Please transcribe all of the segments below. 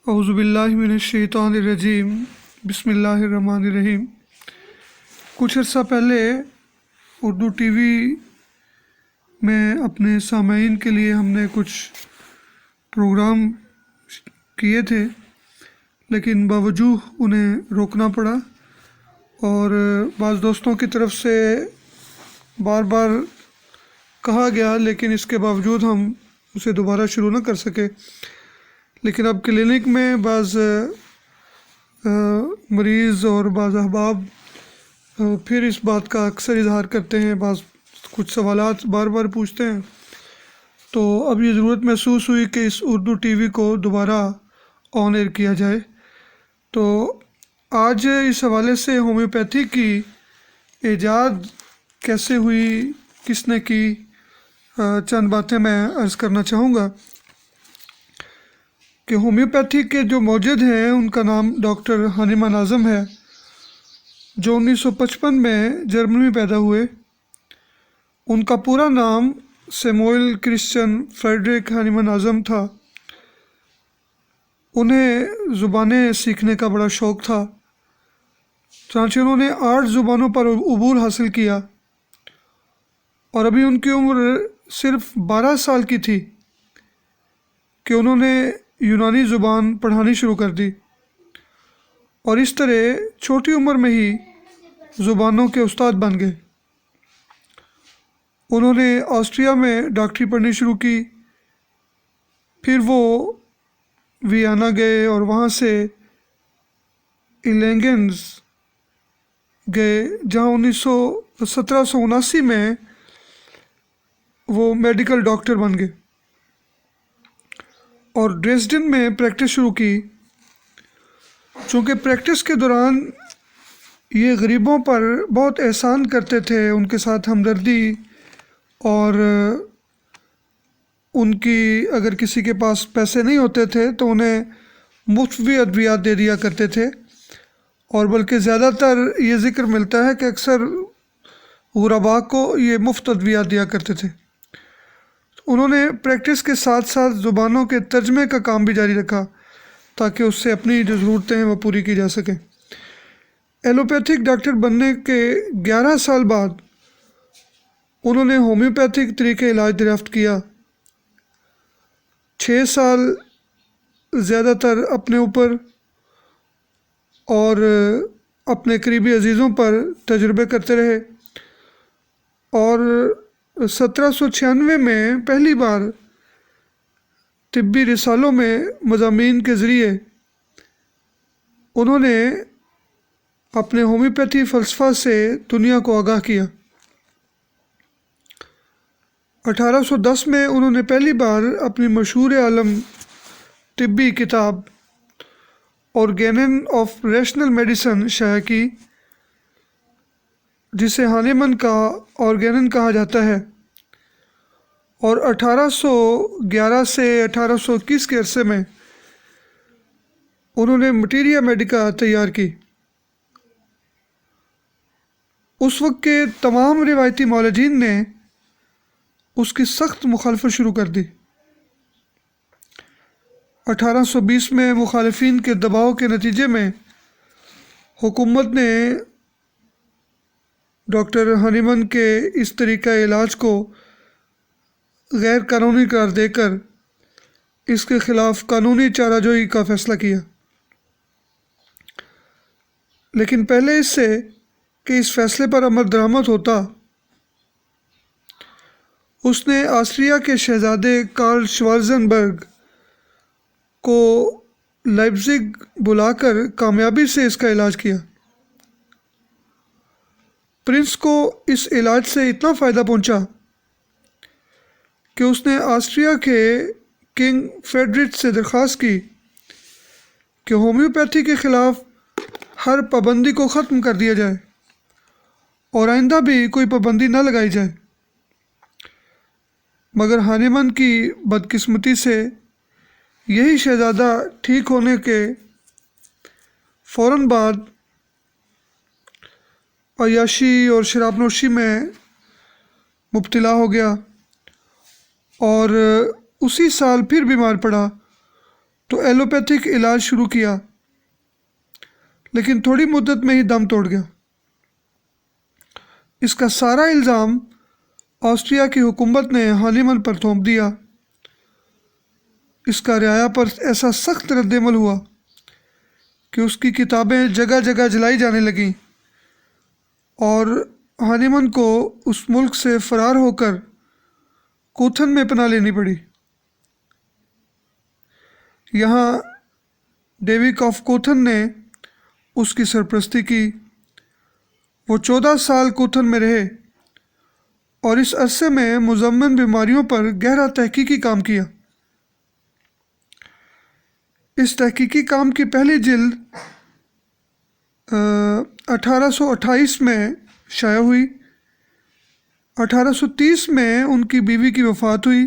اعوذ باللہ من الشیطان الرجیم بسم اللہ الرحمن الرحیم۔ کچھ عرصہ پہلے اردو ٹی وی میں اپنے سامعین کے لیے ہم نے کچھ پروگرام کیے تھے، لیکن باوجود انہیں روکنا پڑا اور بعض دوستوں کی طرف سے بار بار کہا گیا، لیکن اس کے باوجود ہم اسے دوبارہ شروع نہ کر سکے۔ لیکن اب کلینک میں بعض مریض اور بعض احباب پھر اس بات کا اکثر اظہار کرتے ہیں، بعض کچھ سوالات بار بار پوچھتے ہیں، تو اب یہ ضرورت محسوس ہوئی کہ اس اردو ٹی وی کو دوبارہ آن ایئر کیا جائے۔ تو آج اس حوالے سے ہومیوپیتھی کی ایجاد کیسے ہوئی، کس نے کی، چند باتیں میں عرض کرنا چاہوں گا کہ ہومیوپیتھی کے جو موجد ہیں ان کا نام ڈاکٹر ہانیمان اعظم ہے، جو 1955 میں جرمنی میں پیدا ہوئے۔ ان کا پورا نام سیموئل کرسچن فریڈرک ہانیمان اعظم تھا۔ انہیں زبانیں سیکھنے کا بڑا شوق تھا، چنانچہ انہوں نے 8 زبانوں پر عبور حاصل کیا، اور ابھی ان کی عمر صرف 12 سال کی تھی کہ انہوں نے یونانی زبان پڑھانی شروع کر دی، اور اس طرح چھوٹی عمر میں ہی زبانوں کے استاد بن گئے۔ انہوں نے آسٹریا میں ڈاکٹری پڑھنی شروع کی، پھر وہ ویانا گئے اور وہاں سے ایلینگنز گئے، جہاں 1779 میں وہ میڈیکل ڈاکٹر بن گئے، اور ڈریسڈن میں پریکٹس شروع کی۔ چونکہ پریکٹس کے دوران یہ غریبوں پر بہت احسان کرتے تھے، ان کے ساتھ ہمدردی، اور ان کی اگر کسی کے پاس پیسے نہیں ہوتے تھے تو انہیں مفت بھی ادویات دے دیا کرتے تھے، اور بلکہ زیادہ تر یہ ذکر ملتا ہے کہ اکثر غرباء کو یہ مفت ادویات دیا کرتے تھے۔ انہوں نے پریکٹس کے ساتھ ساتھ زبانوں کے ترجمے کا کام بھی جاری رکھا تاکہ اس سے اپنی جو ضرورتیں ہیں وہ پوری کی جا سکیں۔ ایلوپیتھک ڈاکٹر بننے کے 11 سال بعد انہوں نے ہومیوپیتھک طریقے علاج دریافت کیا۔ 6 سال زیادہ تر اپنے اوپر اور اپنے قریبی عزیزوں پر تجربے کرتے رہے، اور 1796 میں پہلی بار طبی رسالوں میں مضامین کے ذریعے انہوں نے اپنے ہومیوپیتھی فلسفہ سے دنیا کو آگاہ کیا۔ 1810 میں انہوں نے پہلی بار اپنی مشہور عالم طبی کتاب آرگینن آف ریشنل میڈیسن شائع کی، جسے ہانیمان کا آرگینن کہا جاتا ہے، اور 1811 سے 1821 کے عرصے میں انہوں نے مٹیریا میڈیکا تیار کی۔ اس وقت کے تمام روایتی معالجین نے اس کی سخت مخالفت شروع کر دی۔ 1820 میں مخالفین کے دباؤ کے نتیجے میں حکومت نے ڈاکٹر ہانیمان کے اس طریقہ علاج کو غیر قانونی قرار دے کر اس کے خلاف قانونی چارہ جوئی کا فیصلہ کیا۔ لیکن پہلے اس سے کہ اس فیصلے پر عمل درآمد ہوتا، اس نے آسٹریا کے شہزادے کارل شوارزنبرگ کو لائپزگ بلا کر کامیابی سے اس کا علاج کیا۔ پرنس کو اس علاج سے اتنا فائدہ پہنچا کہ اس نے آسٹریا کے کنگ فریڈرک سے درخواست کی کہ ہومیوپیتھی کے خلاف ہر پابندی کو ختم کر دیا جائے اور آئندہ بھی کوئی پابندی نہ لگائی جائے، مگر ہانیمان کی بدقسمتی سے یہی شہزادہ ٹھیک ہونے کے فوراً بعد عیاشی اور شراب نوشی میں مبتلا ہو گیا، اور اسی سال پھر بیمار پڑا تو ایلوپیتھک علاج شروع کیا، لیکن تھوڑی مدت میں ہی دم توڑ گیا۔ اس کا سارا الزام آسٹریا کی حکومت نے ہانیمن پر تھوپ دیا۔ اس کا رعایا پر ایسا سخت رد عمل ہوا کہ اس کی کتابیں جگہ جگہ جلائی جانے لگیں اور ہانیمن کو اس ملک سے فرار ہو کر کوتھن میں پناہ لینی پڑی۔ یہاں ڈیوک آف کوتھن نے اس کی سرپرستی کی۔ وہ 14 سال کوتھن میں رہے اور اس عرصے میں مزمن بیماریوں پر گہرا تحقیقی کام کیا۔ اس تحقیقی کام کی پہلی جلد 1828 میں شائع ہوئی۔ 1830 میں ان کی بیوی کی وفات ہوئی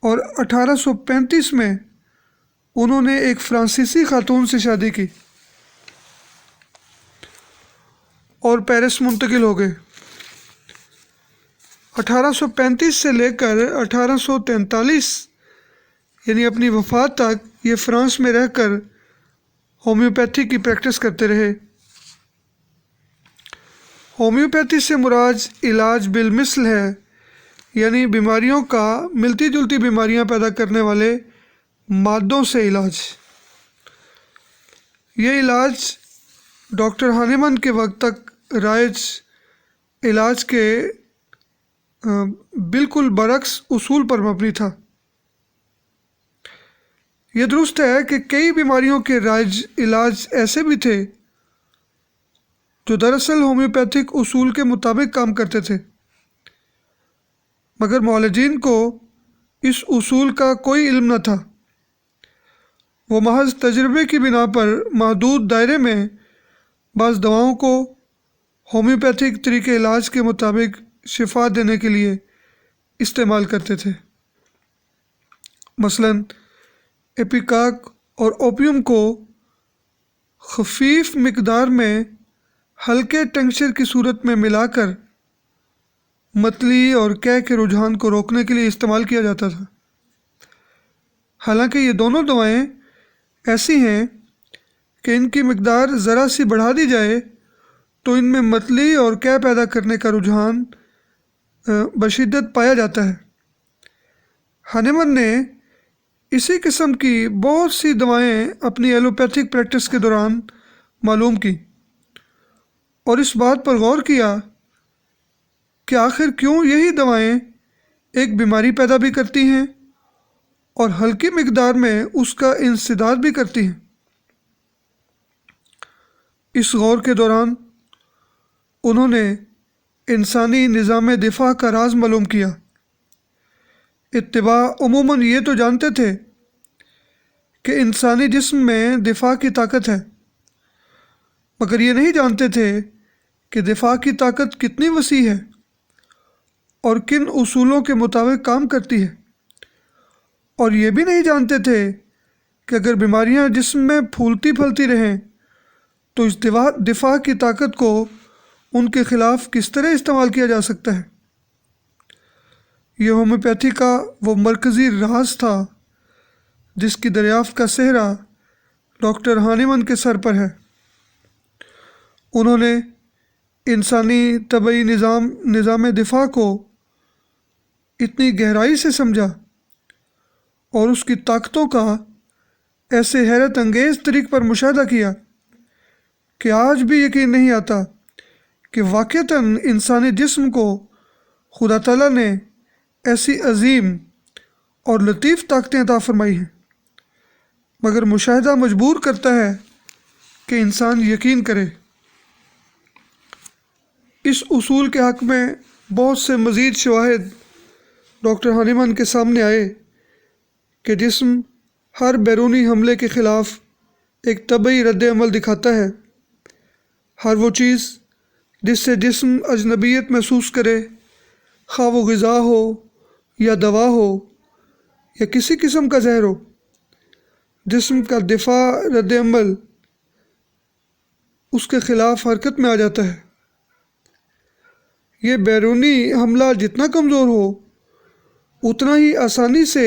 اور 1835 میں انہوں نے ایک فرانسیسی خاتون سے شادی کی اور پیرس منتقل ہو گئے۔ 1835 سے لے کر 1843 یعنی اپنی وفات تک یہ فرانس میں رہ کر ہومیوپیتھی کی پریکٹس کرتے رہے۔ ہومیوپیتھی سے مراد علاج بالمثل ہے، یعنی بیماریوں کا ملتی جلتی بیماریاں پیدا کرنے والے مادوں سے علاج۔ یہ علاج ڈاکٹر ہانیمن کے وقت تک رائج علاج کے بالکل برعکس اصول پر مبنی تھا۔ یہ درست ہے کہ کئی بیماریوں کے رائج علاج ایسے بھی تھے جو دراصل ہومیوپیتھک اصول کے مطابق کام کرتے تھے، مگر معالجین کو اس اصول کا کوئی علم نہ تھا۔ وہ محض تجربے کی بنا پر محدود دائرے میں بعض دواؤں کو ہومیوپیتھک طریقے علاج کے مطابق شفا دینے کے لیے استعمال کرتے تھے۔ مثلاً ایپیکاک اور اوپیم کو خفیف مقدار میں ہلکے ٹنکچر کی صورت میں ملا کر متلی اور قے کے رجحان کو روکنے کے لیے استعمال کیا جاتا تھا۔ حالانکہ یہ دونوں دوائیں ایسی ہیں کہ ان کی مقدار ذرا سی بڑھا دی جائے تو ان میں متلی اور قے پیدا کرنے کا رجحان بشدت پایا جاتا ہے۔ ہانیمن نے اسی قسم کی بہت سی دوائیں اپنی ایلوپیتھک پریکٹس کے دوران معلوم کی اور اس بات پر غور کیا کہ آخر کیوں یہی دوائیں ایک بیماری پیدا بھی کرتی ہیں اور ہلکی مقدار میں اس کا انسداد بھی کرتی ہیں۔ اس غور کے دوران انہوں نے انسانی نظام دفاع کا راز معلوم کیا۔ اتباع عموماً یہ تو جانتے تھے کہ انسانی جسم میں دفاع کی طاقت ہے، مگر یہ نہیں جانتے تھے کہ دفاع کی طاقت کتنی وسیع ہے اور کن اصولوں کے مطابق کام کرتی ہے، اور یہ بھی نہیں جانتے تھے کہ اگر بیماریاں جسم میں پھولتی پھلتی رہیں تو اس دفاع کی طاقت کو ان کے خلاف کس طرح استعمال کیا جا سکتا ہے۔ یہ ہومیوپیتھی کا وہ مرکزی راز تھا جس کی دریافت کا سہرا ڈاکٹر ہانیمن کے سر پر ہے۔ انہوں نے انسانی طبعی نظام دفاع کو اتنی گہرائی سے سمجھا اور اس کی طاقتوں کا ایسے حیرت انگیز طریق پر مشاہدہ کیا کہ آج بھی یقین نہیں آتا کہ واقعتاً انسانی جسم کو خدا تعالیٰ نے ایسی عظیم اور لطیف طاقتیں عطا فرمائی ہیں، مگر مشاہدہ مجبور کرتا ہے کہ انسان یقین کرے۔ اس اصول کے حق میں بہت سے مزید شواہد ڈاکٹر ہانیمن کے سامنے آئے کہ جسم ہر بیرونی حملے کے خلاف ایک طبعی رد عمل دکھاتا ہے۔ ہر وہ چیز جس سے جسم اجنبیت محسوس کرے، خواہ وہ غذا ہو یا دوا ہو یا کسی قسم کا زہر ہو، جسم کا دفاع رد عمل اس کے خلاف حرکت میں آ جاتا ہے۔ یہ بیرونی حملہ جتنا کمزور ہو اتنا ہی آسانی سے